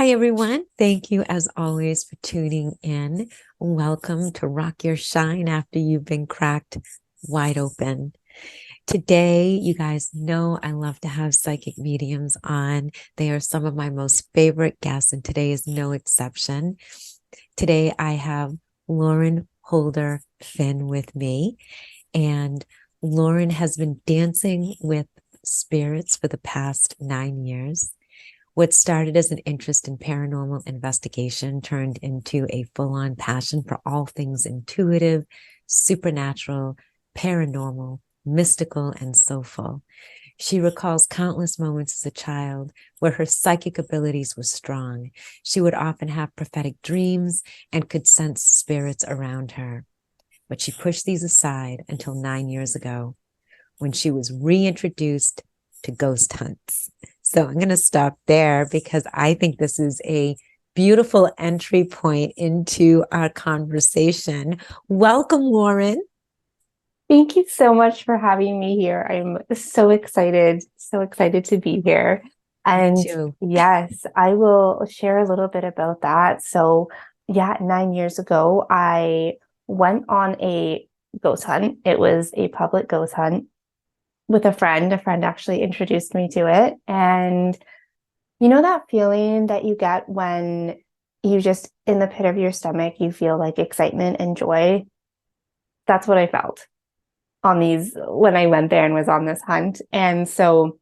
Hi, everyone. Thank you, as always, for tuning in. Welcome to Rock Your Shine after you've been cracked wide open. Today, you guys know I love to have psychic mediums on. They are some of my most favorite guests, and today is no exception. Today, I have Lauren Holder Flynn with me, and Lauren has been dancing with spirits for the past 9 years. What started as an interest in paranormal investigation turned into a full-on passion for all things intuitive, supernatural, paranormal, mystical, and soulful. She recalls countless moments as a child where her psychic abilities were strong. She would often have prophetic dreams and could sense spirits around her. But she pushed these aside until 9 years ago, when she was reintroduced to ghost hunts. So I'm going to stop there because I think this is a beautiful entry point into our conversation. Welcome, Lauren. Thank you so much for having me here. I'm so excited to be here. Me And too. yes, I will share a little bit about that. So, yeah, 9 years ago, I went on a ghost hunt. It was a public ghost hunt with a friend. A friend actually introduced me to it. And you know that feeling that you get when you just, in the pit of your stomach, you feel like excitement and joy? That's what I felt on these when I went there and was on this hunt. And so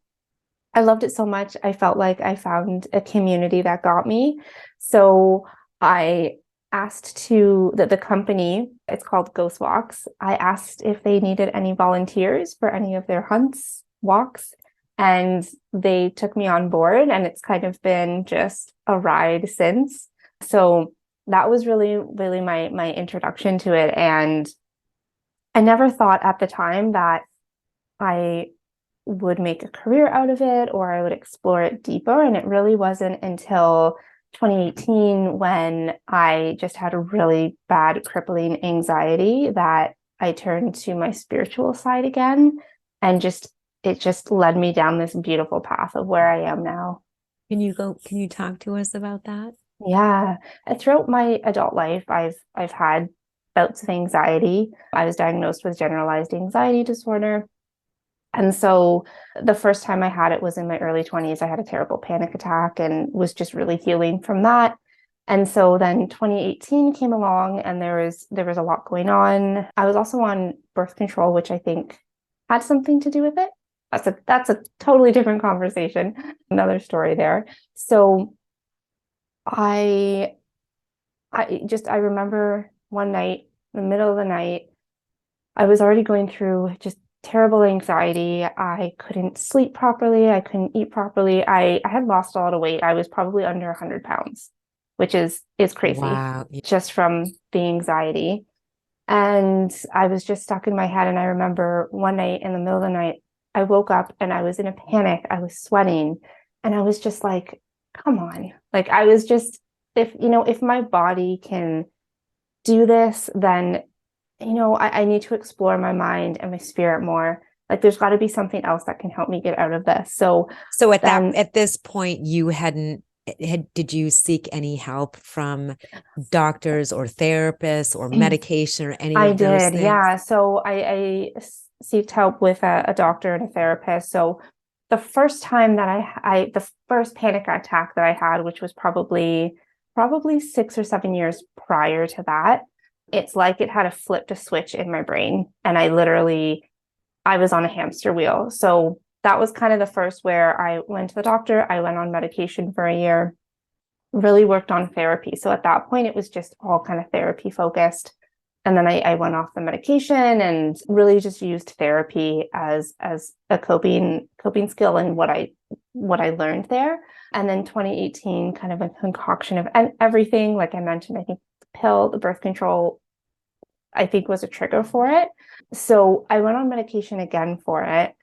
I loved it so much. I felt like I found a community that got me. So I asked the company, it's called Ghost Walks. I asked if they needed any volunteers for any of their hunts, walks, and they took me on board. And it's kind of been just a ride since. So that was really my introduction to it. And I never thought at the time that I would make a career out of it or I would explore it deeper. And it really wasn't until 2018 when I just had a really bad crippling anxiety that I turned to my spiritual side again. And it just led me down this beautiful path of where I am now. Can you talk to us about that? Yeah. Throughout my adult life, I've had bouts of anxiety. I was diagnosed with generalized anxiety disorder. And so the first time I had it was in my early 20s. I had a terrible panic attack and was just really healing from that. And so then 2018 came along and there was a lot going on. I was also on birth control, which I think had something to do with it. That's a totally different conversation. Another story there. So I I remember one night, in the middle of the night, I was already going through just terrible anxiety. I couldn't sleep properly. I couldn't eat properly. I had lost a lot of weight. I was probably under 100 pounds, which is crazy Wow. just from the anxiety. And I was just stuck in my head. And I remember one night in the middle of the night, I woke up and I was in a panic. I was sweating and I was just like, come on. Like I was just, if my body can do this, then I need to explore my mind and my spirit more. Like there's got to be something else that can help me get out of this. So So then at this point, did you seek any help from doctors or therapists or medication or any I of those did, things? yeah. So I seeked help with a doctor and a therapist. So the first time that the first panic attack that I had, which was probably 6 or 7 years prior to that, it's like it had flipped a switch in my brain, and I was on a hamster wheel. So that was kind of the first where I went to the doctor. I went on medication for a year, really worked on therapy. So at that point, it was just all kind of therapy focused. And then I went off the medication and really just used therapy as a coping skill and what I learned there. And then 2018, kind of a concoction of everything. Like I mentioned, I think the birth control, I think was a trigger for it. So I went on medication again for it.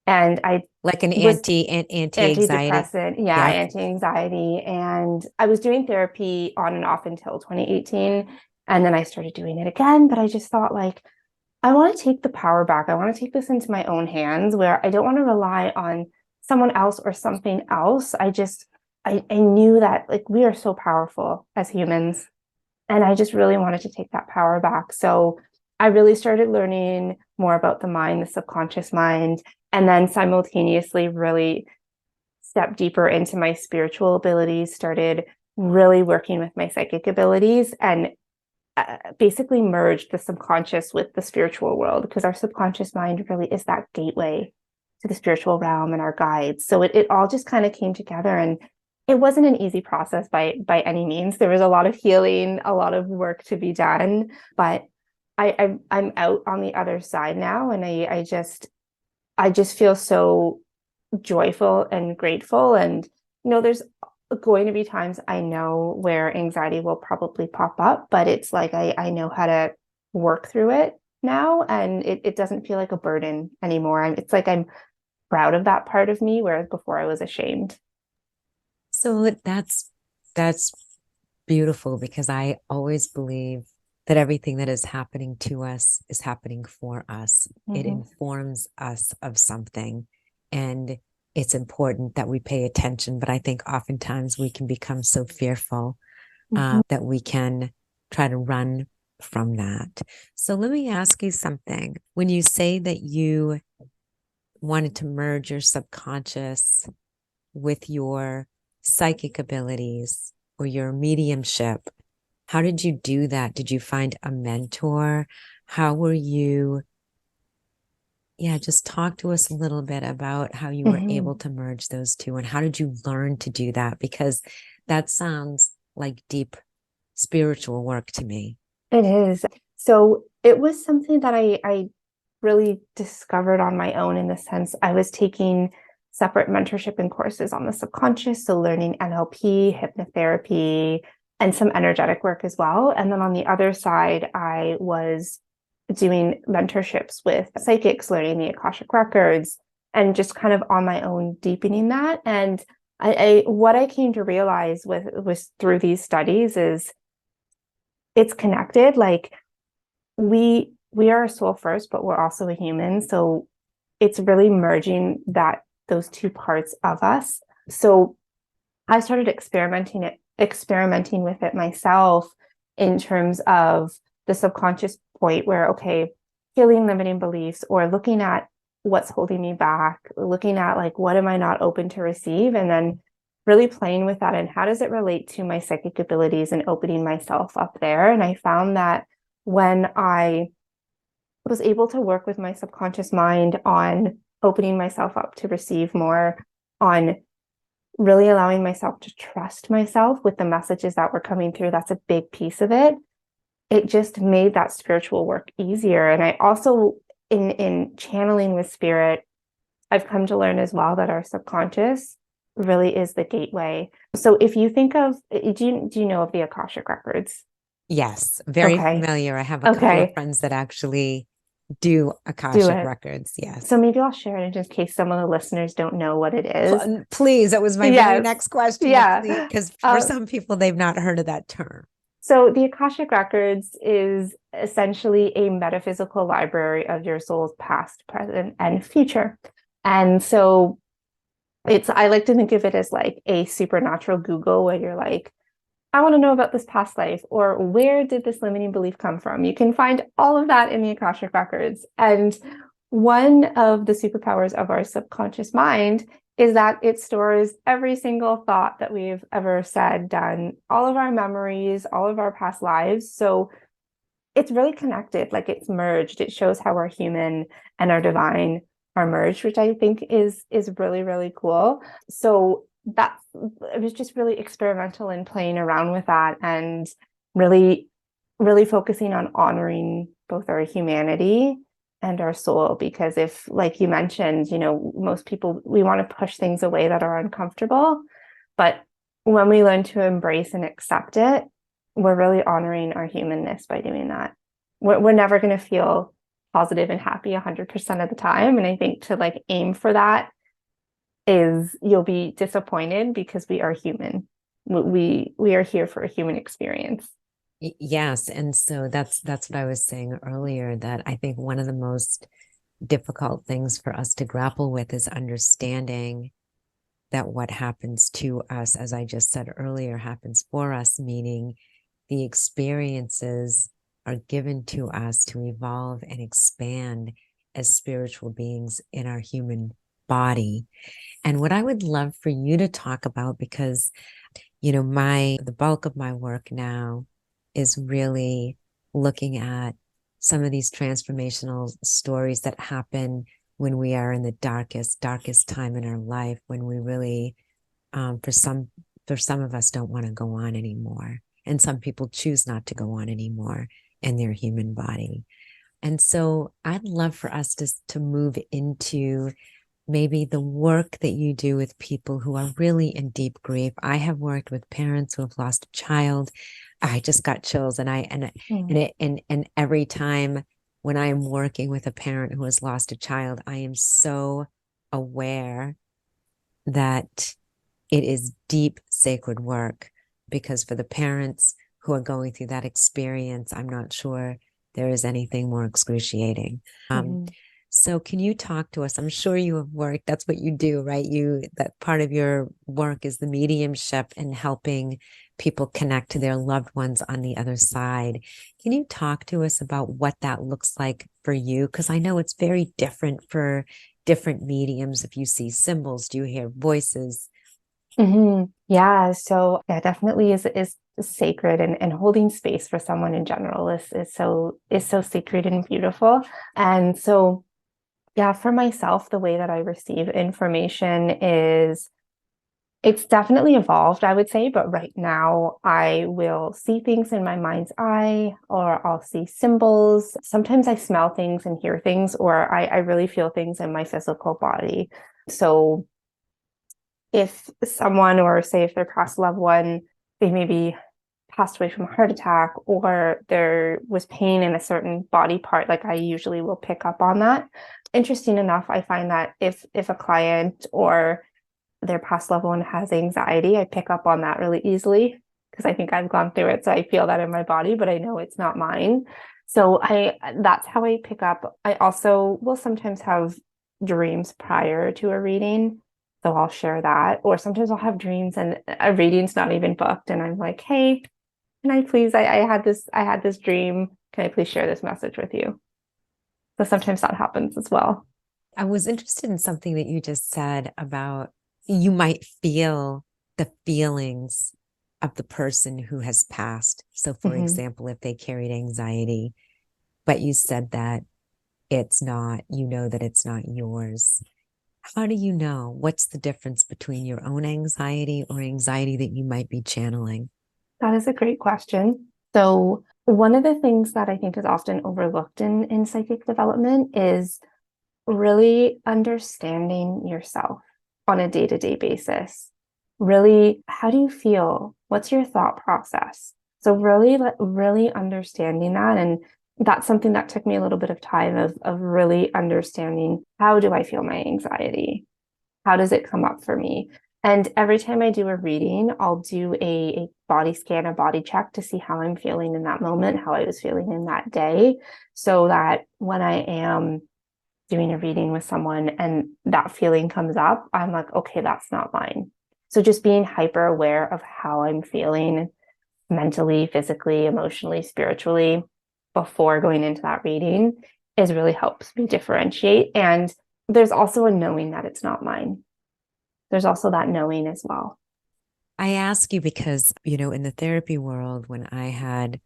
And I Like was an anti-anxiety? antidepressant, yeah, Yep. anti-anxiety. And I was doing therapy on and off until 2018. And then I started doing it again. But I just thought, like, I want to take the power back. I want to take this into my own hands where I don't want to rely on someone else or something else. I knew that like we are so powerful as humans. And I just really wanted to take that power back. So I really started learning more about the mind, the subconscious mind, and then simultaneously really stepped deeper into my spiritual abilities, started really working with my psychic abilities, and basically merged the subconscious with the spiritual world, because our subconscious mind really is that gateway to the spiritual realm and our guides. So it all just kind of came together, and it wasn't an easy process by any means. There was a lot of healing, a lot of work to be done, but I'm out on the other side now, and I just feel so joyful and grateful. And there's going to be times I know where anxiety will probably pop up, but it's like I know how to work through it now, and it doesn't feel like a burden anymore. It's like I'm proud of that part of me, whereas before I was ashamed. So that's beautiful, because I always believe that everything that is happening to us is happening for us. It Mm-hmm. informs us of something, and it's important that we pay attention. But I think oftentimes we can become so fearful Mm-hmm. that we can try to run from that. So let me ask you something. When you say that you wanted to merge your subconscious with your psychic abilities or your mediumship, how did you do that? Did you find a mentor? How were you? Yeah, just talk to us a little bit about how you were able Mm-hmm. to merge those two, and how did you learn to do that? Because that sounds like deep spiritual work to me. It is. So it was something that I really discovered on my own, in the sense I was taking separate mentorship and courses on the subconscious, so learning NLP, hypnotherapy, and some energetic work as well. And then on the other side, I was doing mentorships with psychics, learning the Akashic Records, and just kind of on my own deepening that. And I what I came to realize with through these studies is it's connected. Like we are a soul first, but we're also a human. So it's really merging those two parts of us. So I started experimenting with it myself, in terms of the subconscious point where, okay, healing limiting beliefs, or looking at what's holding me back, looking at like, what am I not open to receive? And then really playing with that, and how does it relate to my psychic abilities, and opening myself up there. And I found that when I was able to work with my subconscious mind on opening myself up to receive more, on really allowing myself to trust myself with the messages that were coming through, that's a big piece of it. It just made that spiritual work easier. And I also, in channeling with spirit, I've come to learn as well that our subconscious really is the gateway. So if you think of, do you know of the Akashic Records? Yes, very Okay. familiar. I have a couple of Okay. friends that actually do Do Akashic it. Records. Yes. So maybe I'll share it, just in case some of the listeners don't know what it is. Please, that was my very Yes. next question. To please, Yeah. because for Uh, some people, they've not heard of that term. so the Akashic Records is essentially a metaphysical library of your soul's past, present, and future. And so I like to think of it as like a supernatural Google, where you're like, I want to know about this past life, or where did this limiting belief come from? You can find all of that in the Akashic Records. And one of the superpowers of our subconscious mind is that it stores every single thought that we've ever said, done, all of our memories, all of our past lives. So it's really connected, like it's merged. It shows how our human and our divine are merged, which I think is really, really cool. So that it was just really experimental in playing around with that, and really, really focusing on honoring both our humanity and our soul. Because if, like you mentioned, most people, we want to push things away that are uncomfortable, but when we learn to embrace and accept it, we're really honoring our humanness by doing that. We're never going to feel positive and happy 100% of the time. And I think to like aim for that, is you'll be disappointed, because we are human. We are here for a human experience. Yes, and so that's what I was saying earlier, that I think one of the most difficult things for us to grapple with is understanding that what happens to us, as I just said earlier, happens for us, meaning the experiences are given to us to evolve and expand as spiritual beings in our human body. And what I would love for you to talk about, because, the bulk of my work now is really looking at some of these transformational stories that happen when we are in the darkest time in our life, when we really, for some of us, don't want to go on anymore. And some people choose not to go on anymore in their human body. And so I'd love for us to move into maybe the work that you do with people who are really in deep grief. I have worked with parents who have lost a child. I just got chills, and every time when I am working with a parent who has lost a child, I am so aware that it is deep sacred work, because for the parents who are going through that experience, I'm not sure there is anything more excruciating. So can you talk to us? I'm sure you have worked, that's what you do, right? That part of your work is the mediumship and helping people connect to their loved ones on the other side. Can you talk to us about what that looks like for you? Because I know it's very different for different mediums. If you see symbols, do you hear voices? Yeah, so yeah, definitely is sacred, and holding space for someone in general is so sacred and beautiful. And so yeah, for myself, the way that I receive information is it's definitely evolved, I would say, but right now I will see things in my mind's eye, or I'll see symbols. Sometimes I smell things and hear things, or I really feel things in my physical body. So if someone, or say if their past loved one, they maybe passed away from a heart attack, or there was pain in a certain body part, like I usually will pick up on that. Interesting enough, I find that if a client or their past loved one has anxiety, I pick up on that really easily, because I think I've gone through it, so I feel that in my body, but I know it's not mine. So that's how I pick up. I also will sometimes have dreams prior to a reading, so I'll share that. Or sometimes I'll have dreams and a reading's not even booked, and I'm like, hey, can I please, I had this dream. Can I please share this message with you? So sometimes that happens as well. I was interested in something that you just said about you might feel the feelings of the person who has passed. So, for example, if they carried anxiety, but you said that it's not, that it's not yours. How do you know? What's the difference between your own anxiety or anxiety that you might be channeling? That is a great question. So one of the things that I think is often overlooked in psychic development is really understanding yourself on a day-to-day basis. Really, how do you feel? What's your thought process? So really understanding that. And that's something that took me a little bit of time of really understanding, how do I feel my anxiety? How does it come up for me? And every time I do a reading, I'll do a body scan, a body check to see how I'm feeling in that moment, how I was feeling in that day, so that when I am doing a reading with someone and that feeling comes up, I'm like, okay, that's not mine. So just being hyper aware of how I'm feeling mentally, physically, emotionally, spiritually before going into that reading is really helps me differentiate. And there's also a knowing that it's not mine. There's also that knowing as well. I ask you because, in the therapy world, when I had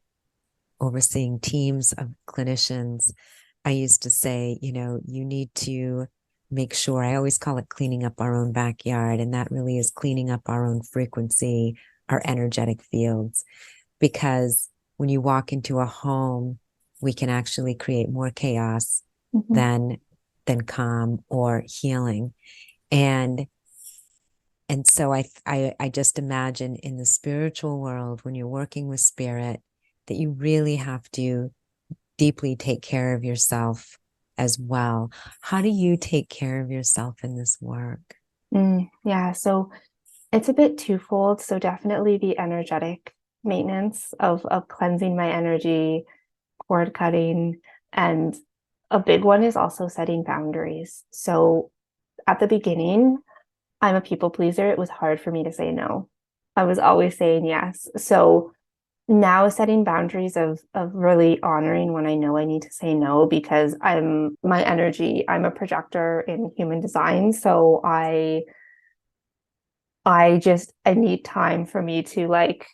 overseeing teams of clinicians, I used to say, you need to make sure, I always call it cleaning up our own backyard. And that really is cleaning up our own frequency, our energetic fields. Because when you walk into a home, we can actually create more chaos than calm or healing. And so I just imagine in the spiritual world, when you're working with spirit, that you really have to deeply take care of yourself as well. How do you take care of yourself in this work? Yeah, so it's a bit twofold. So definitely the energetic maintenance of cleansing my energy, cord cutting, and a big one is also setting boundaries. So at the beginning, I'm a people pleaser. It was hard for me to say no. I was always saying yes. So now setting boundaries of really honoring when I know I need to say no, because I'm my energy, I'm a projector in human design. So I need time for me to like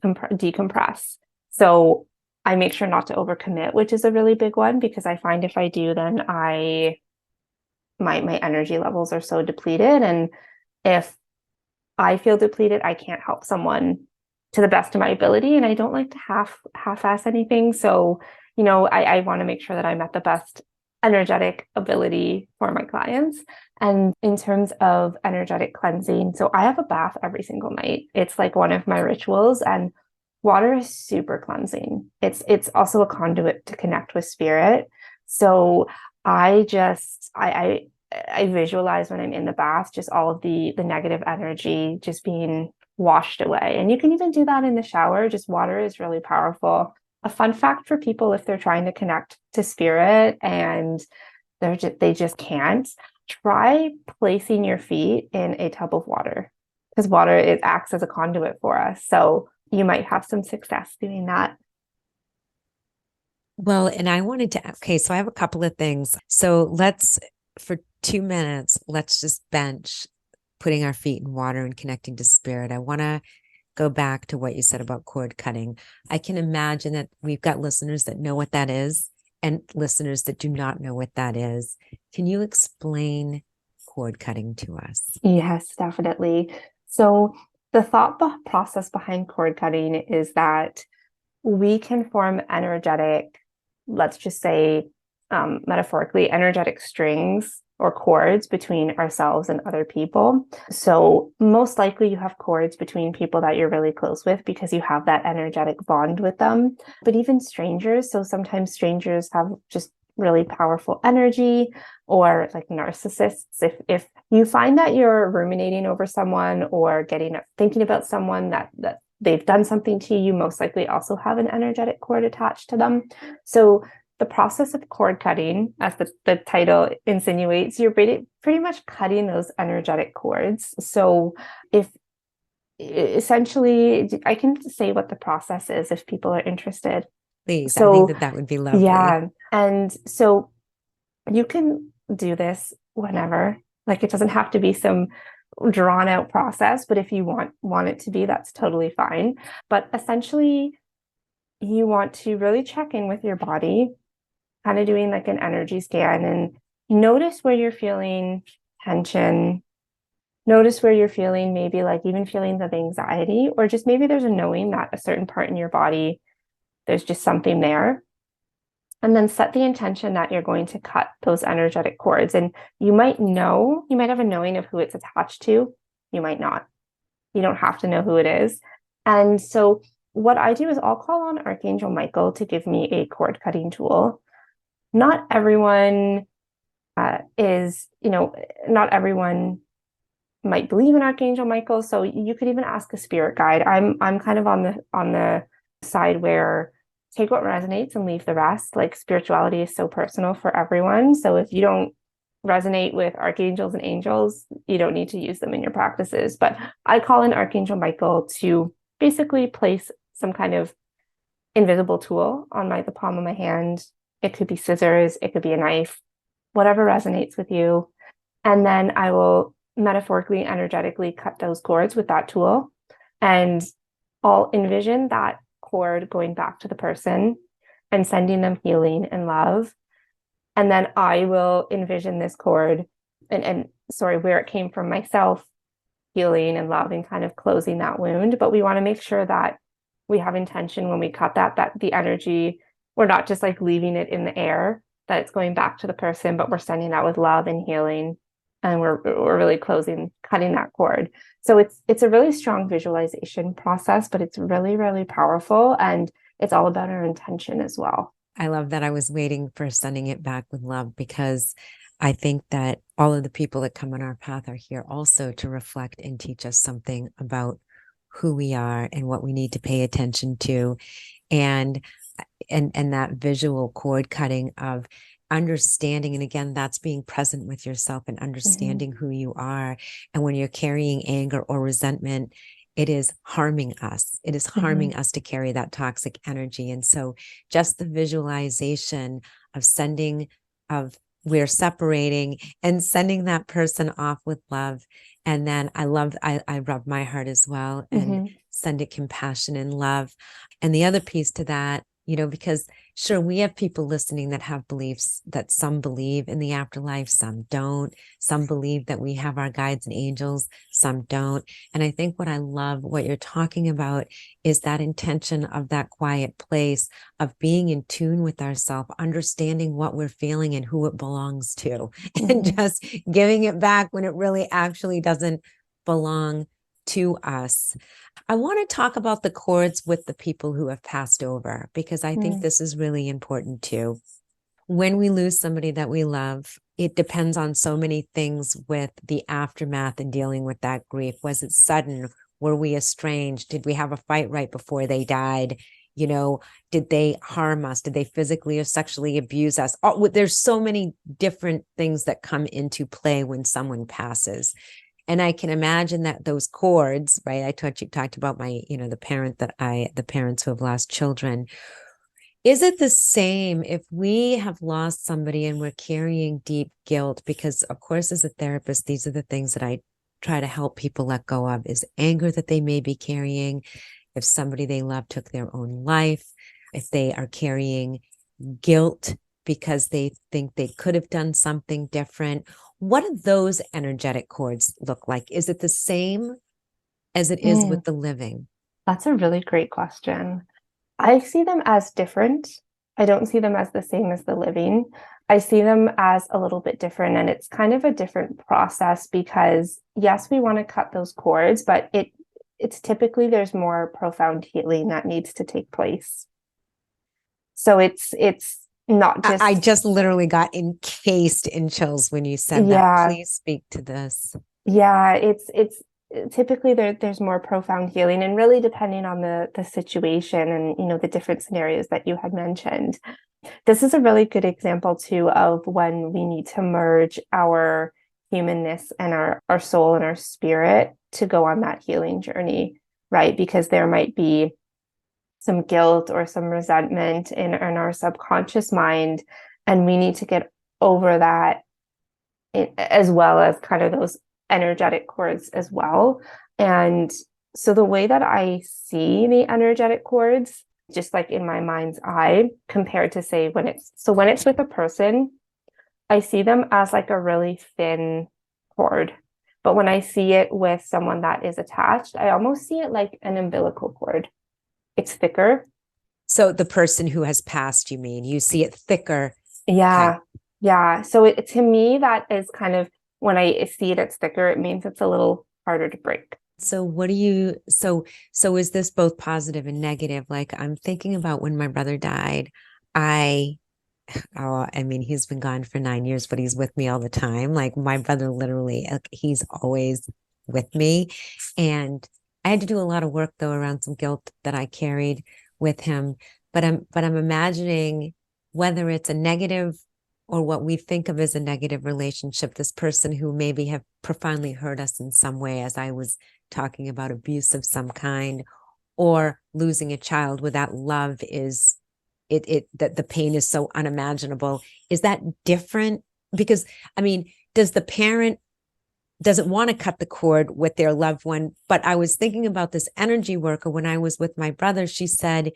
decompress. So I make sure not to overcommit, which is a really big one, because I find if I do, then my energy levels are so depleted. And if I feel depleted, I can't help someone to the best of my ability. And I don't like to half-ass anything. So, I want to make sure that I'm at the best energetic ability for my clients. And in terms of energetic cleansing, so I have a bath every single night. It's like one of my rituals, and water is super cleansing. It's also a conduit to connect with spirit. So I visualize when I'm in the bath, just all of the negative energy just being washed away. And you can even do that in the shower. Just water is really powerful. A fun fact for people, if they're trying to connect to spirit and they just can't, try placing your feet in a tub of water, because water, it acts as a conduit for us. So you might have some success doing that. Well, and I wanted to, okay, so I have a couple of things. So for 2 minutes, let's just bench putting our feet in water and connecting to spirit. I want to go back to what you said about cord cutting. I can imagine that we've got listeners that know what that is and listeners that do not know what that is. Can you explain cord cutting to us? Yes, definitely. So the thought process behind cord cutting is that we can form energetic, let's just say, metaphorically, energetic strings or cords between ourselves and other people. So most likely you have cords between people that you're really close with because you have that energetic bond with them. But even strangers, so sometimes strangers have just really powerful energy, or like narcissists. If you find that you're ruminating over someone or thinking about someone that they've done something to you, most likely also have an energetic cord attached to them. So the process of cord cutting, as the title insinuates, you're pretty much cutting those energetic cords. So if essentially, I can say what the process is if people are interested. Please, I think So that would be lovely. yeah, and so you can do this whenever. Like, it doesn't have to be some drawn out process, but if you want it to be, that's totally fine. But essentially, you want to really check in with your body, kind of doing like an energy scan, and notice where you're feeling tension. Notice where you're feeling maybe like even feelings of anxiety, or just maybe there's a knowing that a certain part in your body, there's just something there. And then set the intention that you're going to cut those energetic cords. And you might have a knowing of who it's attached to. You might not. You don't have to know who it is. And so what I do is I'll call on Archangel Michael to give me a cord cutting tool. Not everyone not everyone might believe in Archangel Michael. So you could even ask a spirit guide. I'm kind of on the side where take what resonates and leave the rest. Like, spirituality is so personal for everyone. So if you don't resonate with archangels and angels, you don't need to use them in your practices. But I call in Archangel Michael to basically place some kind of invisible tool on the palm of my hand. It could be scissors, it could be a knife, whatever resonates with you. And then I will metaphorically, energetically cut those cords with that tool. And I'll envision that cord going back to the person and sending them healing and love. And then I will envision this cord and sorry, where it came from myself, healing and love and kind of closing that wound. But we want to make sure that we have intention when we cut that the energy, we're not just like leaving it in the air, that it's going back to the person, but we're sending that with love and healing. And we're really cutting that cord. So it's a really strong visualization process, but it's really, really powerful. And it's all about our intention as well. I love that. I was waiting for sending it back with love, because I think that all of the people that come on our path are here also to reflect and teach us something about who we are and what we need to pay attention to. And that visual cord cutting of understanding, and again, that's being present with yourself and understanding who you are. And when you're carrying anger or resentment, it is harming us. It is harming us to carry that toxic energy. And so just the visualization of we're separating and sending that person off with love. And then I rub my heart as well and send it compassion and love. And the other piece to that, because sure, we have people listening that have beliefs that some believe in the afterlife, some don't. Some believe that we have our guides and angels, some don't. And I think what I love, what you're talking about, is that intention of that quiet place of being in tune with ourselves, understanding what we're feeling and who it belongs to, and just giving it back when it really actually doesn't belong to us. I want to talk about the cords with the people who have passed over, because I think this is really important too. When we lose somebody that we love, it depends on so many things with the aftermath and dealing with that grief. Was it sudden? Were we estranged? Did we have a fight right before they died? Did they harm us? Did they physically or sexually abuse us? There's so many different things that come into play when someone passes. And I can imagine that those cords, right? I talked about my, the parents who have lost children. Is it the same if we have lost somebody and we're carrying deep guilt? Because of course, as a therapist, these are the things that I try to help people let go of, is anger that they may be carrying. If somebody they love took their own life, if they are carrying guilt because they think they could have done something different. What do those energetic cords look like? Is it the same as it is with the living? That's a really great question. I see them as different. I don't see them as the same as the living. I see them as a little bit different, and it's kind of a different process because yes, we want to cut those cords, but it's typically there's more profound healing that needs to take place. So it's not just. I just literally got encased in chills when you said that. Please speak to this. Yeah, it's typically there's more profound healing, and really depending on the situation and the different scenarios that you had mentioned. This is a really good example too of when we need to merge our humanness and our soul and our spirit to go on that healing journey, right? Because there might be some guilt or some resentment in our subconscious mind, and we need to get over that, as well as kind of those energetic cords as well. And so the way that I see the energetic cords, just like in my mind's eye, compared to say when it's with a person, I see them as like a really thin cord. But when I see it with someone that is attached, I almost see it like an umbilical cord. It's thicker. So the person who has passed, you mean, you see it thicker? Yeah. Okay. Yeah. So to me, that is kind of, when I see it's thicker, it means it's a little harder to break. So so is this both positive and negative? Like, I'm thinking about when my brother died, he's been gone for 9 years, but he's with me all the time. Like, my brother literally, he's always with me. And I had to do a lot of work though around some guilt that I carried with him. But I'm imagining whether it's a negative or what we think of as a negative relationship, this person who maybe have profoundly hurt us in some way, as I was talking about abuse of some kind, or losing a child where that love is that the pain is so unimaginable. Is that different? Because does the parent doesn't want to cut the cord with their loved one? But I was thinking about this energy worker when I was with my brother. She said,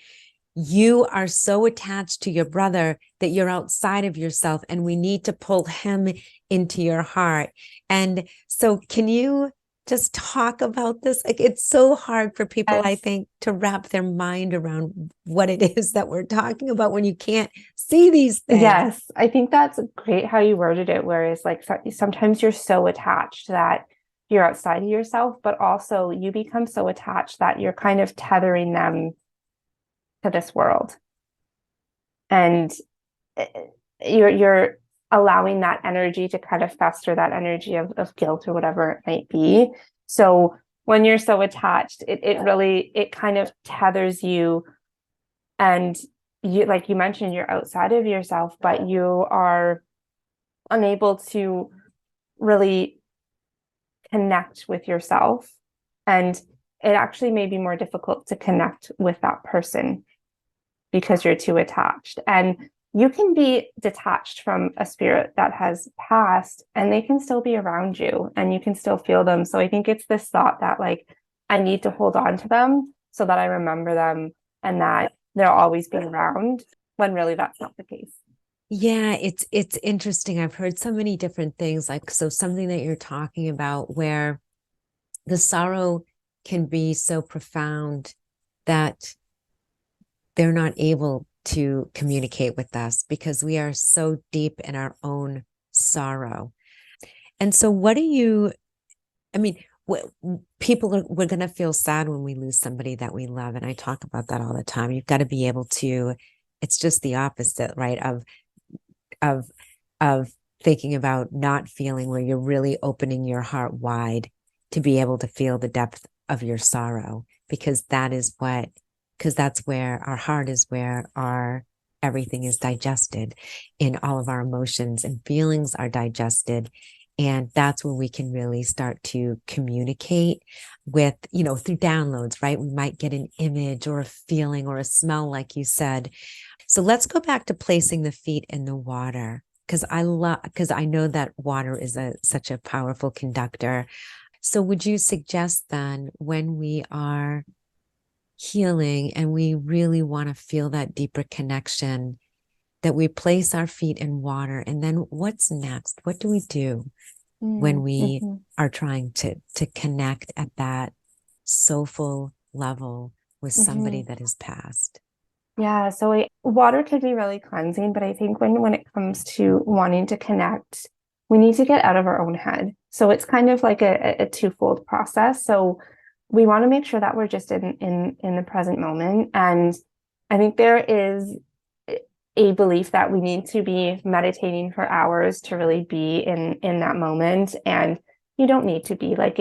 you are so attached to your brother that you're outside of yourself, and we need to pull him into your heart. And so can you just talk about this? Like, it's so hard for people, yes, I think, to wrap their mind around what it is that we're talking about when you can't see these things. Yes, I think that's great how you worded it, whereas like sometimes you're so attached that you're outside of yourself, but also you become so attached that you're kind of tethering them to this world. And you're allowing that energy to kind of fester, that energy of guilt or whatever it might be. So when you're so attached, it really kind of tethers you, and you, like you mentioned, you're outside of yourself, but you are unable to really connect with yourself. And it actually may be more difficult to connect with that person because you're too attached. And you can be detached from a spirit that has passed and they can still be around you and you can still feel them. So I think it's this thought that like, I need to hold on to them so that I remember them and that they'll always be around, when really that's not the case. Yeah, it's interesting. I've heard so many different things. Like, so something that you're talking about where the sorrow can be so profound that they're not able to communicate with us because we are so deep in our own sorrow. And so what do you, I mean, people are, we're going to feel sad when we lose somebody that we love. And I talk about that all the time. You've got to be able to, it's just the opposite, right? Of, of thinking about not feeling, where you're really opening your heart wide to be able to feel the depth of your sorrow, because that is what, because that's where our heart is, where our everything is digested, in all of our emotions and feelings are digested. And that's when we can really start to communicate with, you know, through downloads, right? We might get an image or a feeling or a smell, like you said. So let's go back to placing the feet in the water, because I know that water is such a powerful conductor. So would you suggest then, when we are healing and we really want to feel that deeper connection, that we place our feet in water? And then what's next? What do we do when we Mm-hmm. are trying to connect at that soulful level with Mm-hmm. somebody that has passed? Yeah, so water could be really cleansing, but I think when it comes to wanting to connect, we need to get out of our own head. So it's kind of like a twofold process. So we want to make sure that we're just in the present moment. And I think there is a belief that we need to be meditating for hours to really be in that moment. And you don't need to be. Like,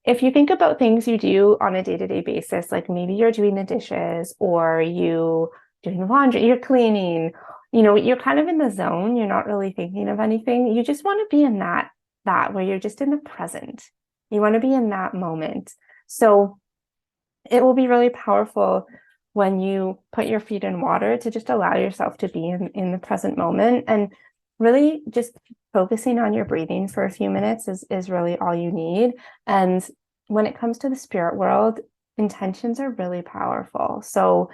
if you think about things you do on a day-to-day basis, like maybe you're doing the dishes or you doing the laundry, you're cleaning, you know, you're kind of in the zone, you're not really thinking of anything. You just want to be in that where you're just in the present. You want to be in that moment. So it will be really powerful when you put your feet in water to just allow yourself to be in the present moment, and really just focusing on your breathing for a few minutes is really all you need. And when it comes to the spirit world, intentions are really powerful. So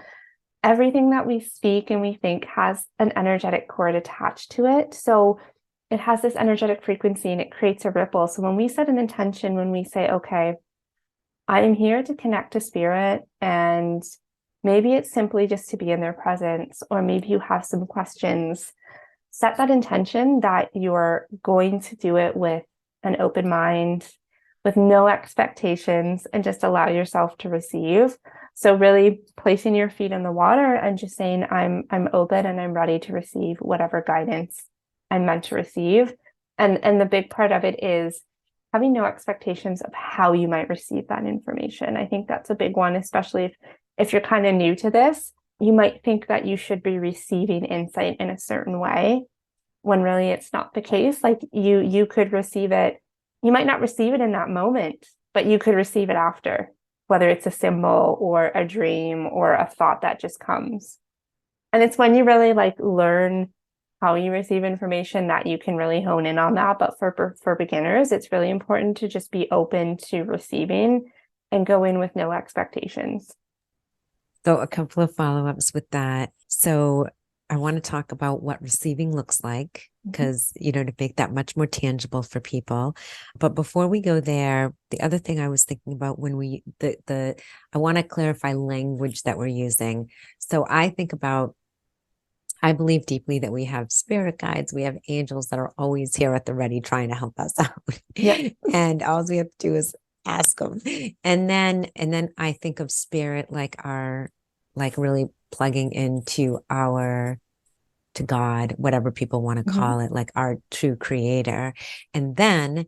everything that we speak and we think has an energetic cord attached to it. So it has this energetic frequency and it creates a ripple. So when we set an intention, when we say, okay, I am here to connect to spirit, and maybe it's simply just to be in their presence, or maybe you have some questions. Set that intention that you're going to do it with an open mind, with no expectations, and just allow yourself to receive. So really placing your feet in the water and just saying, I'm open and I'm ready to receive whatever guidance I'm meant to receive. And the big part of it is having no expectations of how you might receive that information. I think that's a big one, especially if you're kind of new to this. You might think that you should be receiving insight in a certain way, when really it's not the case. Like you could receive it, you might not receive it in that moment, but you could receive it after, whether it's a symbol or a dream or a thought that just comes. And it's when you really like learn how you receive information that you can really hone in on that. But for beginners, it's really important to just be open to receiving and go in with no expectations. So a couple of follow-ups with that. So I want to talk about what receiving looks like, because, you know, to make that much more tangible for people. But before we go there, the other thing I was thinking about, when I want to clarify language that we're using. So I believe deeply that we have spirit guides, we have angels that are always here at the ready trying to help us out. Yeah. And all we have to do is ask them. And then I think of spirit like like really plugging into to God, whatever people want to Mm-hmm. call it, like our true creator. And then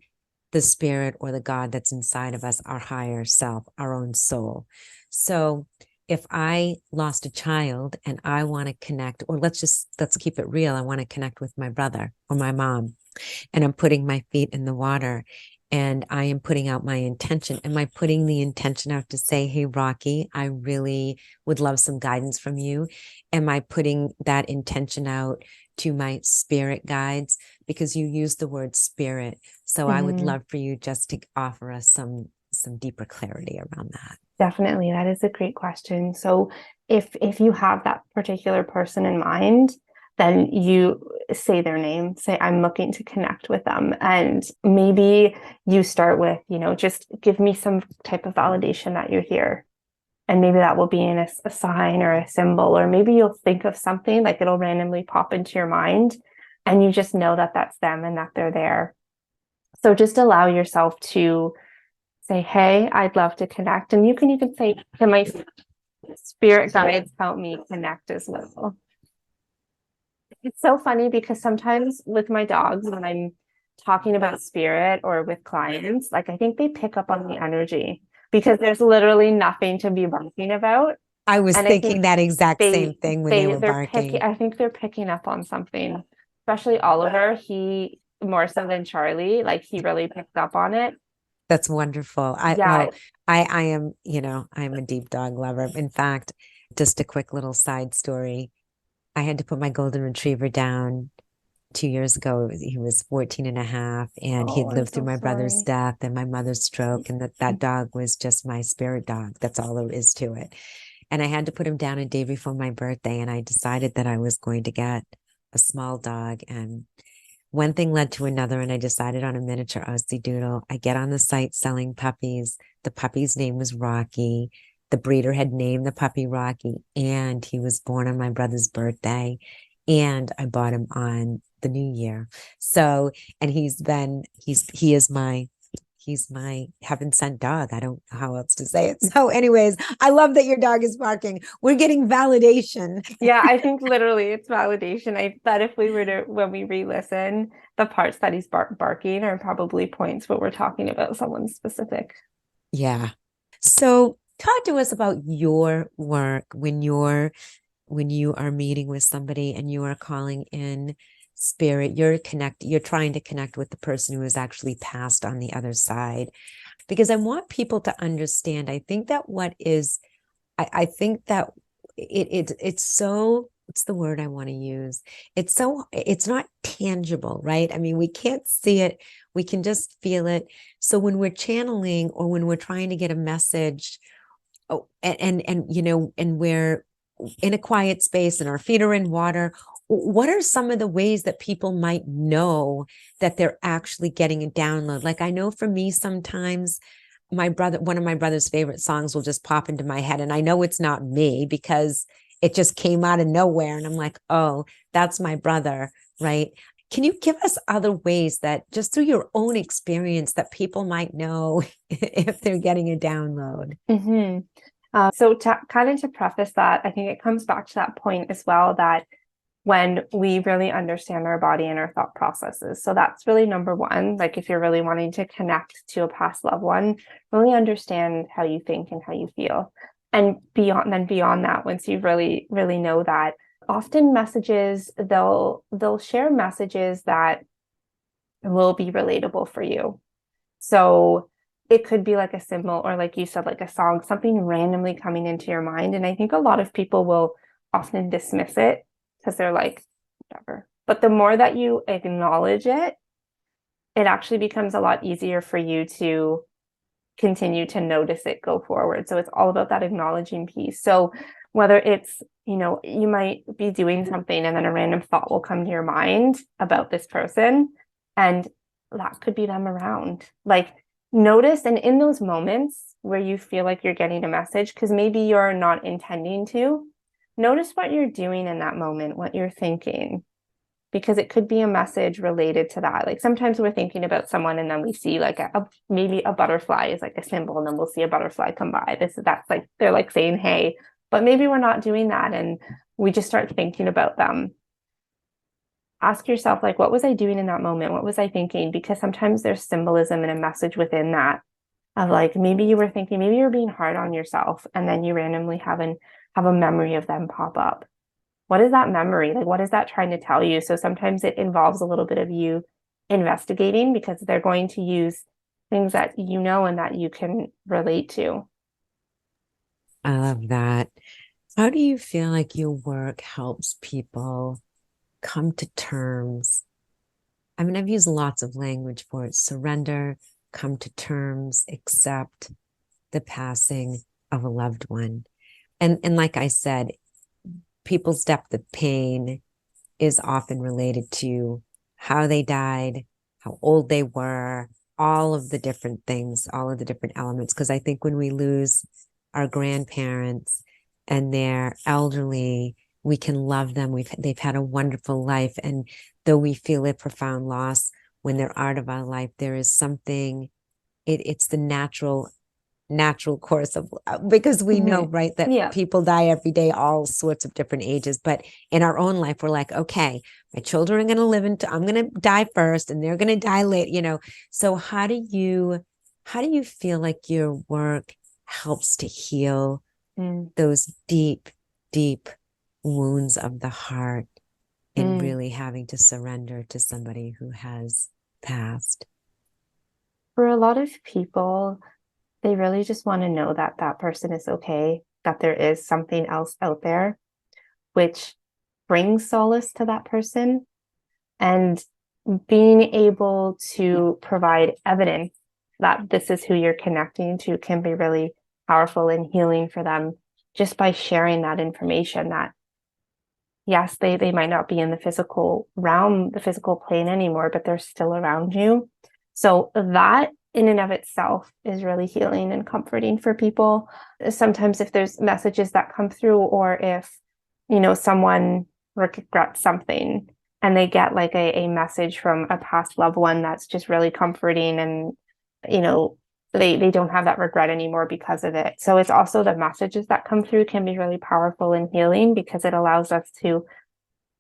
the spirit or the God that's inside of us, our higher self, our own soul. So if I lost a child and I want to connect, or let's keep it real. I want to connect with my brother or my mom, and I'm putting my feet in the water and I am putting out my intention. Am I putting the intention out to say, hey, Rocky, I really would love some guidance from you? Am I putting that intention out to my spirit guides? Because you use the word spirit. So I would love for you just to offer us some deeper clarity around that. Definitely, that is a great question. So if you have that particular person in mind, then you say their name, say, I'm looking to connect with them. And maybe you start with, just give me some type of validation that you're here. And maybe that will be in a sign or a symbol, or maybe you'll think of something, like it'll randomly pop into your mind and you just know that that's them and that they're there. So just allow yourself to say, hey, I'd love to connect. And you can even say, can my spirit guides help me connect as well? It's so funny because sometimes with my dogs, when I'm talking about spirit or with clients, like I think they pick up on the energy because there's literally nothing to be barking about. I was And I thinking think that exact same thing when they were they're picking, barking. I think they're picking up on something, especially Oliver. He more so than Charlie, like he really picked up on it. That's wonderful. Yeah. I am, I'm a deep dog lover. In fact, just a quick little side story. I had to put my golden retriever down 2 years ago. He was 14 and a half, and Oh, he'd I'm lived through so my brother's sorry. death and my mother's stroke, and that dog was just my spirit dog. That's all there is to it. And I had to put him down a day before my birthday, and I decided that I was going to get a small dog. And one thing led to another, and I decided on a miniature Aussie Doodle. I get on the site selling puppies. The puppy's name was Rocky. The breeder had named the puppy Rocky, and he was born on my brother's birthday. And I bought him on the new year. So, and he is he's my heaven sent dog. I don't know how else to say it. So, anyways, I love that your dog is barking. We're getting validation. Yeah, I think literally it's validation. I thought if we were to, when we re-listen, the parts that he's barking are probably points where we're talking about someone specific. Yeah. So, talk to us about your work when you are meeting with somebody and you are calling in spirit. You're trying to connect with the person who has actually passed on the other side. Because I want people to understand. I think that I think that it's so, what's the word I want to use? It's not tangible, right? I mean, we can't see it, we can just feel it. So when we're channeling or when we're trying to get a message, oh, and we're in a quiet space and our feet are in water, what are some of the ways that people might know that they're actually getting a download? Like I know for me, sometimes one of my brother's favorite songs will just pop into my head. And I know it's not me because it just came out of nowhere. And I'm like, oh, that's my brother, right? Can you give us other ways that just through your own experience that people might know if they're getting a download? Mm-hmm. So kind of to preface that, I think it comes back to that point as well, that when we really understand our body and our thought processes. So that's really number one. Like if you're really wanting to connect to a past loved one, really understand how you think and how you feel. And beyond that, once you really, really know that, often messages, they'll share messages that will be relatable for you. So it could be like a symbol, or like you said, like a song, something randomly coming into your mind. And I think a lot of people will often dismiss it because they're like, whatever. But the more that you acknowledge it, it actually becomes a lot easier for you to continue to notice it go forward. So it's all about that acknowledging piece. So whether it's, you might be doing something and then a random thought will come to your mind about this person, and that could be them around. Like notice, and in those moments where you feel like you're getting a message, because maybe you're not intending to, notice what you're doing in that moment, what you're thinking, because it could be a message related to that. Like sometimes we're thinking about someone and then we see like maybe a butterfly is like a symbol, and then we'll see a butterfly come by. That's like, they're like saying, hey, but maybe we're not doing that. And we just start thinking about them. Ask yourself, like, what was I doing in that moment? What was I thinking? Because sometimes there's symbolism and a message within that. of like, maybe you were thinking, maybe you're being hard on yourself, and then you randomly have a memory of them pop up. What is that memory? Like, what is that trying to tell you? So sometimes it involves a little bit of you investigating, because they're going to use things that you know and that you can relate to. I love that. How do you feel like your work helps people come to terms? I mean, I've used lots of language for it: surrender, come to terms, accept the passing of a loved one. And like I said, people's depth of pain is often related to how they died, how old they were, all of the different things, all of the different elements. Because I think when we lose our grandparents and they're elderly, we can love them. They've had a wonderful life. And though we feel a profound loss when they're out of our life, there is something, it's the natural course of, because we know, right, that Yeah. people die every day, all sorts of different ages. But in our own life, we're like, okay, my children are going to live into, I'm going to die first and they're going to die late. So how do you feel like your work helps to heal those deep, deep wounds of the heart in really having to surrender to somebody who has passed? For a lot of people, they really just want to know that that person is okay, that there is something else out there, which brings solace to that person. And being able to provide evidence that this is who you're connecting to can be really powerful and healing for them, just by sharing that information that, yes, they might not be in the physical realm, the physical plane anymore, but they're still around you. So that in and of itself is really healing and comforting for people. Sometimes if there's messages that come through, or if, someone regrets something and they get like a message from a past loved one that's just really comforting, and, they don't have that regret anymore because of it. So it's also the messages that come through can be really powerful and healing, because it allows us to,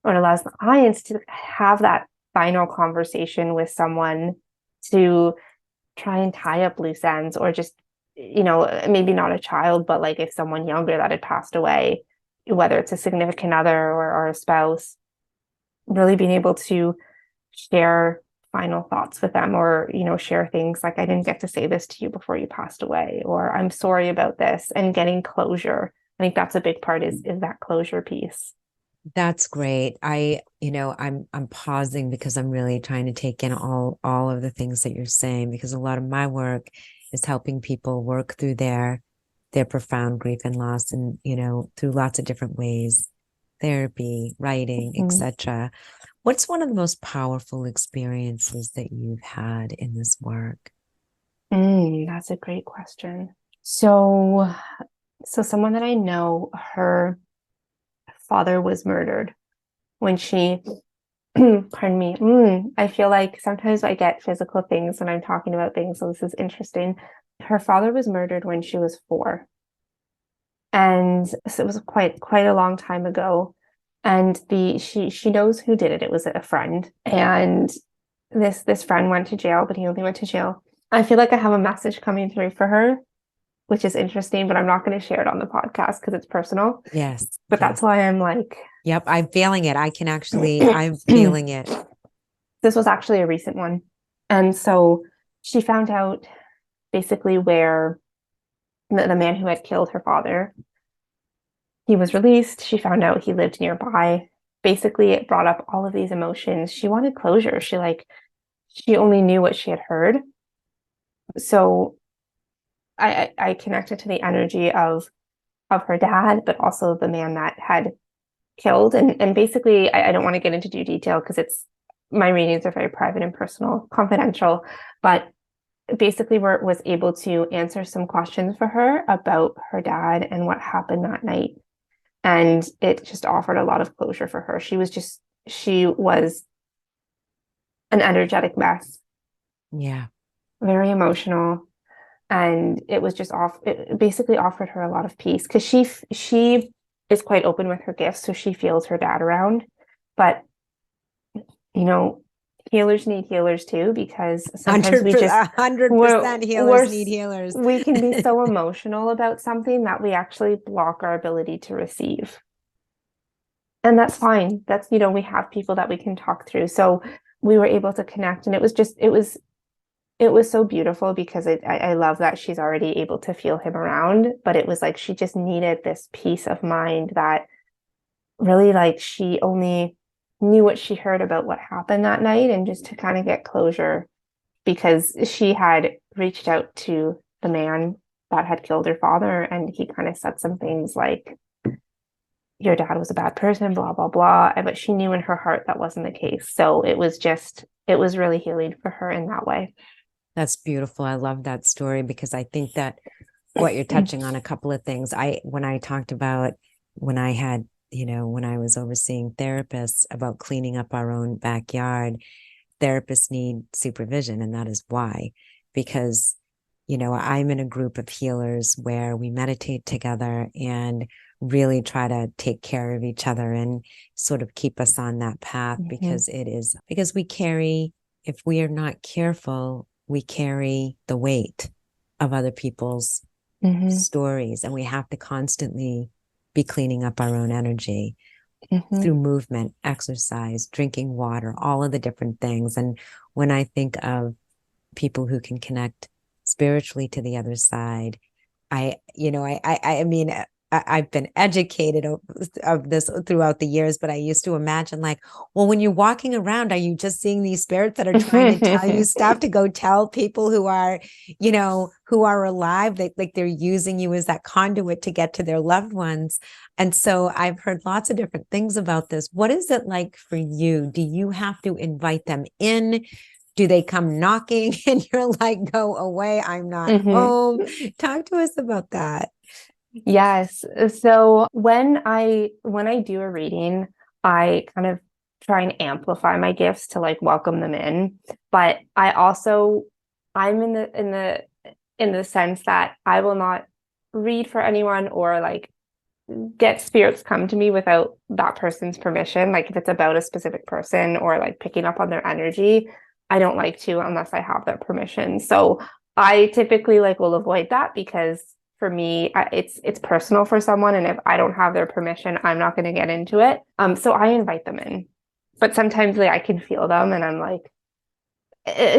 or it allows the audience to have that final conversation with someone, to try and tie up loose ends, or just, maybe not a child, but like if someone younger that had passed away, whether it's a significant other or a spouse, really being able to share final thoughts with them, or, share things like, I didn't get to say this to you before you passed away, or I'm sorry about this, and getting closure. I think that's a big part, is that closure piece. That's great. I'm pausing because I'm really trying to take in all of the things that you're saying, because a lot of my work is helping people work through their profound grief and loss, and through lots of different ways: therapy, writing, etc. What's one of the most powerful experiences that you've had in this work? That's a great question. So someone that I know, her father was murdered when she, pardon me. I feel like sometimes I get physical things when I'm talking about things, so this is interesting. Her father was murdered when she was 4. And so it was quite a long time ago. And she knows who did it. It was a friend. And this friend went to jail, but he only went to jail. I feel like I have a message coming through for her, which is interesting, but I'm not going to share it on the podcast because it's personal. Yes. But Yes. that's why I'm like, yep, I'm feeling it. I'm feeling it. This was actually a recent one. And so she found out basically where the man who had killed her father, he was released. She found out he lived nearby. Basically, it brought up all of these emotions. She wanted closure. She only knew what she had heard. So I connected to the energy of her dad, but also the man that had killed. And basically, I don't want to get into detail because my readings are very private and personal, confidential. But basically, was able to answer some questions for her about her dad and what happened that night. And it just offered a lot of closure for her. She was an energetic mess. Yeah. Very emotional. And it was just it basically offered her a lot of peace, because she is quite open with her gifts. So she feels her dad around, but, healers need healers too, because sometimes 100%, 100% healers need healers. We can be so emotional about something that we actually block our ability to receive. And that's fine. That's, we have people that we can talk through. So we were able to connect, and it was so beautiful, because I love that she's already able to feel him around, but it was like she just needed this peace of mind that really, like, she only knew what she heard about what happened that night, and just to kind of get closure, because she had reached out to the man that had killed her father, and he kind of said some things like, your dad was a bad person, blah, blah, blah. But she knew in her heart that wasn't the case. So it was really healing for her in that way. That's beautiful. I love that story, because I think that what you're touching on, a couple of things. When I talked about when I had, when I was overseeing therapists about cleaning up our own backyard, therapists need supervision. And that is why, because, I'm in a group of healers where we meditate together and really try to take care of each other and sort of keep us on that path, because we carry, if we are not careful, we carry the weight of other people's stories, and we have to constantly be cleaning up our own energy through movement, exercise, drinking water, all of the different things. And when I think of people who can connect spiritually to the other side, I mean, I've been educated of this throughout the years, but I used to imagine, like, well, when you're walking around, are you just seeing these spirits that are trying to tell you stuff to go tell people who are, who are alive? They're using you as that conduit to get to their loved ones. And so I've heard lots of different things about this. What is it like for you? Do you have to invite them in? Do they come knocking and you're like, go away, I'm not home? Talk to us about that. Yes. So when I do a reading, I kind of try and amplify my gifts to, like, welcome them in. But I'm in the sense that I will not read for anyone or, like, get spirits come to me without that person's permission. Like, if it's about a specific person or, like, picking up on their energy, I don't like to unless I have their permission. So I typically, like, will avoid that, because for me, it's personal for someone, and if I don't have their permission, I'm not going to get into it. So I invite them in, but sometimes, like, I can feel them, and I'm like,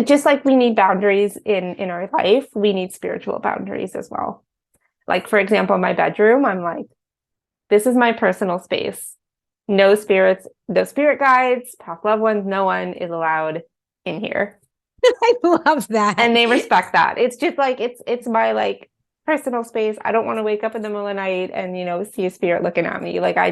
just like we need boundaries in our life, we need spiritual boundaries as well. Like, for example, my bedroom, I'm like, this is my personal space. No spirits, no spirit guides, past loved ones, no one is allowed in here. I love that. And they respect that. It's just like, it's my, like, personal space. I don't want to wake up in the middle of the night and, see a spirit looking at me. Like, I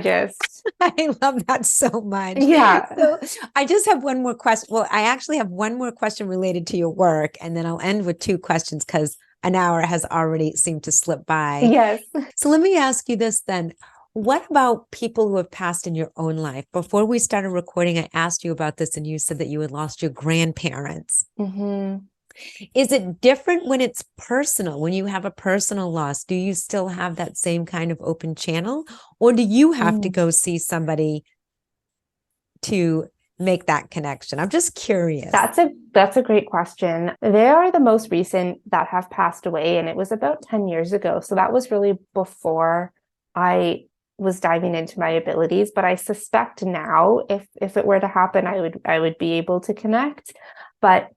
love that so much. Yeah. So I just have one more question. Well, I actually have one more question related to your work, and then I'll end with two questions, because an hour has already seemed to slip by. Yes. So let me ask you this then. What about people who have passed in your own life? Before we started recording, I asked you about this, and you said that you had lost your grandparents. Is it different when it's personal, when you have a personal loss? Do you still have that same kind of open channel, or do you have to go see somebody to make that connection? I'm just curious. That's a great question. They are the most recent that have passed away, and it was about 10 years ago. So that was really before I was diving into my abilities. But I suspect now, if it were to happen, I would be able to connect. But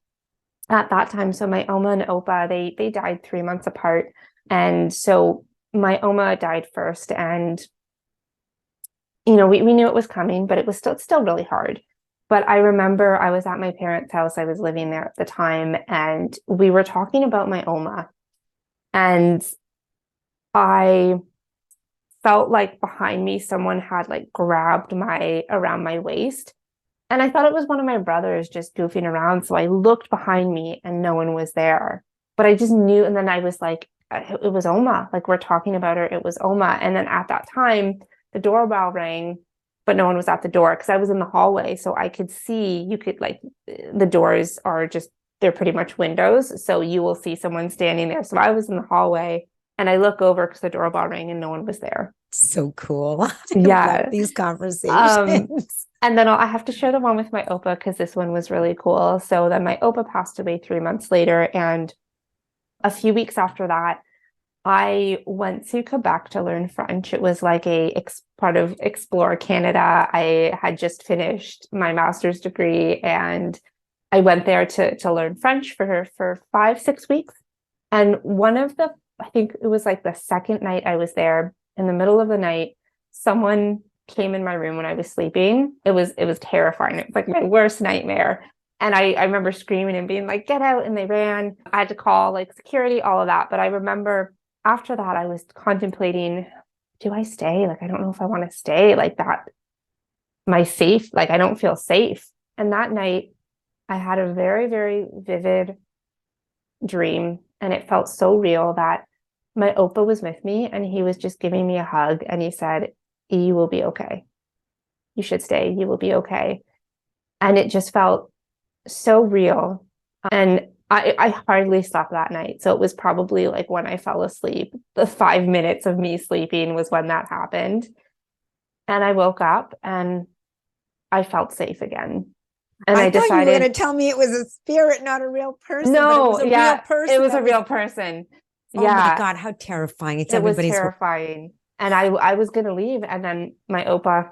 at that time, so my Oma and Opa, they died 3 months apart. And so my Oma died first, and we knew it was coming, but it's still really hard. But I remember I was at my parents' house. I was living there at the time, and we were talking about my Oma, and I felt like behind me someone had, like, grabbed around my waist. And I thought it was one of my brothers just goofing around. So I looked behind me and no one was there. But I just knew. And then I was like, it was Oma. Like, we're talking about her. It was Oma. And then at that time, the doorbell rang, but no one was at the door, because I was in the hallway. So I could see, like, the doors are just, they're pretty much windows. So you will see someone standing there. So I was in the hallway And I look over because the doorbell rang and no one was there. So cool. I love Yeah. these Um, conversations. and then I have to share the one with my Opa because this one was really cool. So then my Opa passed away 3 months later. And a few weeks after that, I went to Quebec to learn French. It was like part of Explore Canada. I had just finished my master's degree and I went there to learn French for 5, 6 weeks. And I think it was like the second night I was there, in the middle of the night, someone came in my room when I was sleeping. It was terrifying. It was like my worst nightmare. And I remember screaming and being like, get out. And they ran. I had to call like security, all of that. But I remember after that, I was contemplating, do I stay? Like, I don't know if I want to stay like that. I don't feel safe. And that night, I had a very, very vivid dream. And it felt so real that my Opa was with me and he was just giving me a hug. And he said, you will be okay. You should stay. You will be okay. And it just felt so real. And I hardly slept that night. So it was probably like when I fell asleep, the 5 minutes of me sleeping was when that happened. And I woke up and I felt safe again. And I I thought you were going decided, to tell me it was a spirit, not a real person, but it was no, a real yeah, it person was that a was. real person. Oh my Yeah, God, how terrifying. It's it was everybody's. terrifying. And I was going to leave. And then my Opa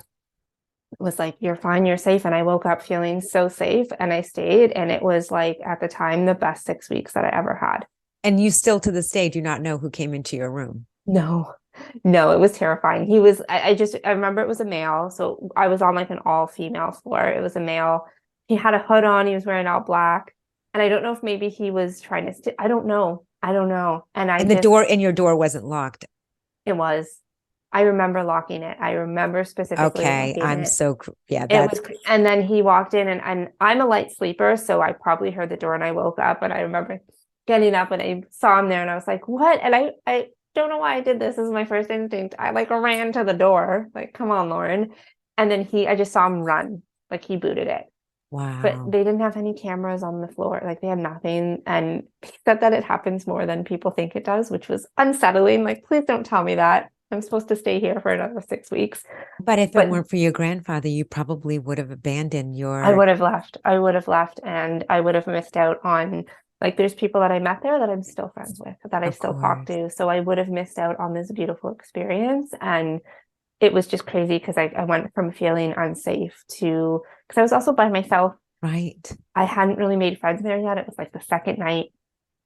was like, you're fine, you're safe. And I woke up feeling so safe and I stayed. And it was like at the time, the best 6 weeks that I ever had. And you still to this day do not know who came into your room. No, no, it was terrifying. I remember it was a male. So I was on like an all female floor. It was a male. He had a hood on. He was wearing all black. And I don't know if maybe he was trying to, I don't know. I don't know. And And the door in your door wasn't locked. it was, I remember locking it. I remember specifically Okay. locking it. Yeah, It that. was, and then he walked in and I'm a light sleeper. So I probably heard the door and I woke up and I remember getting up and I saw him there and I was like, what? And I don't know why I did this. This is my first instinct. I like ran to the door, like, come on, Lauren. And then I just saw him run, like he booted it. But Wow. they didn't have any cameras on the floor. Like they had nothing. And he said that it happens more than people think it does, which was unsettling. Like, please don't tell me that. I'm supposed to stay here for another 6 weeks. But if it But weren't for your grandfather, you probably would have abandoned I your. would have left. I would have left and I would have missed out on, like, there's people that I met there that I'm still friends with, that I Of still talk course. to. So I would have missed out on this beautiful experience. And it was just crazy because I went from feeling unsafe to, because I was also by myself. Right. I hadn't really made friends there yet. It was like the second night.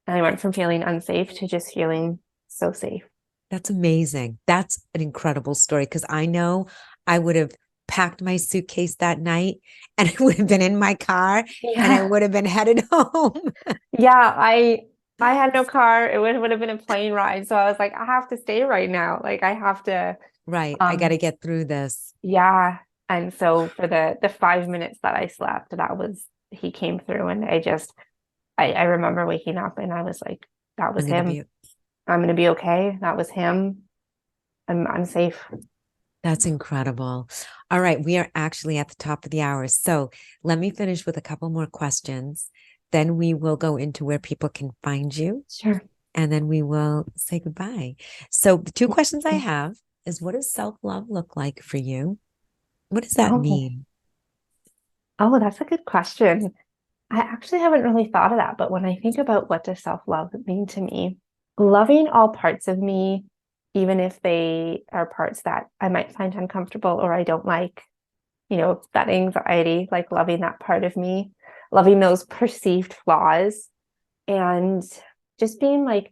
And I went from feeling unsafe to just feeling so safe. That's amazing. That's an incredible story because I know I would have packed my suitcase that night and I would have been in my car and I Yeah. would have been headed home. Yeah. I had no car. It would have been a plane ride. So I was like, I have to stay right now. Like I have to. Right. I got to get through this. Yeah. And so for the 5 minutes that I slept, he came through and I remember waking up and I was like, that I'm was going to him. be. I'm gonna be okay. That was him. I'm safe. That's incredible. All right. We are actually at the top of the hour. So let me finish with a couple more questions. Then we will go into where people can find you. Sure. And then we will say goodbye. So the two questions I have is what does self-love look like for you? What does that Oh, mean? oh, that's a good question. I actually haven't really thought of that, but when I think about what does self-love mean to me, loving all parts of me, even if they are parts that I might find uncomfortable or I don't like, that anxiety, like loving that part of me, loving those perceived flaws, and just being like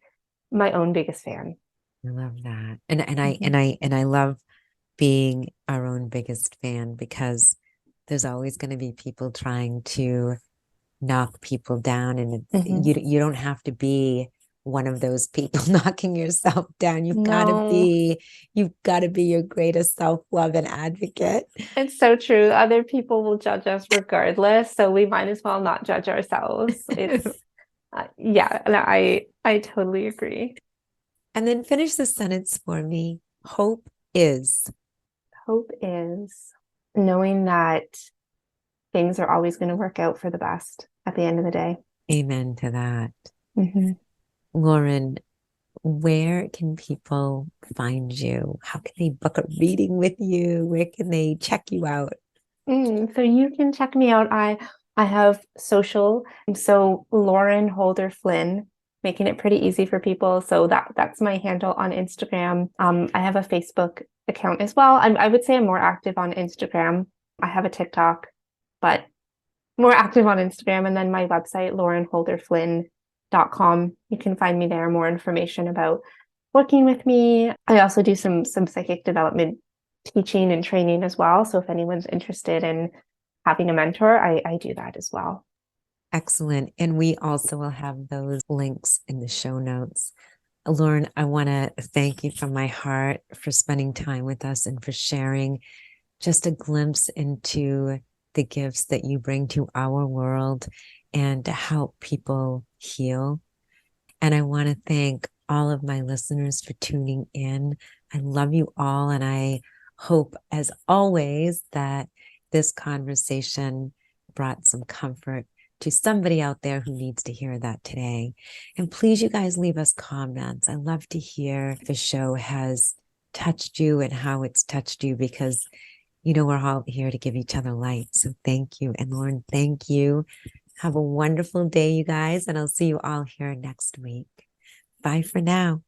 my own biggest fan. I love that. Mhm. And I love being our own biggest fan because there's always going to be people trying to knock people down and Mhm. you don't have to be one of those people knocking yourself down. No, You've got to be your greatest self-love and advocate. it's so true. Other people will judge us regardless, so we might as well not judge ourselves. Yeah, and I totally agree. And then finish the sentence for me. Hope is. Hope is knowing that things are always going to work out for the best at the end of the day. Amen to that. Mhm. Lauren, where can people find you? How can they book a reading with you? Where can they check you out? So you can check me out. I have social, so Lauren Holder Flynn, making it pretty easy for people. So that's my handle on Instagram. I have a Facebook account as well. I would say I'm more active on Instagram. I have a TikTok, but more active on Instagram. And then my website, laurenholderflynn.com. You can find me there, more information about working with me. I also do some psychic development teaching and training as well. So if anyone's interested in having a mentor, I do that as well. Excellent. And we also will have those links in the show notes. Lauren, I want to thank you from my heart for spending time with us and for sharing just a glimpse into the gifts that you bring to our world and to help people heal. And I want to thank all of my listeners for tuning in. I love you all. And I hope, as always, that this conversation brought some comfort to somebody out there who needs to hear that today. And please, you guys, leave us comments. I love to hear if the show has touched you and how it's touched you, because we're all here to give each other light. So thank you. And Lauren, thank you. Have a wonderful day, you guys. And I'll see you all here next week. Bye for now.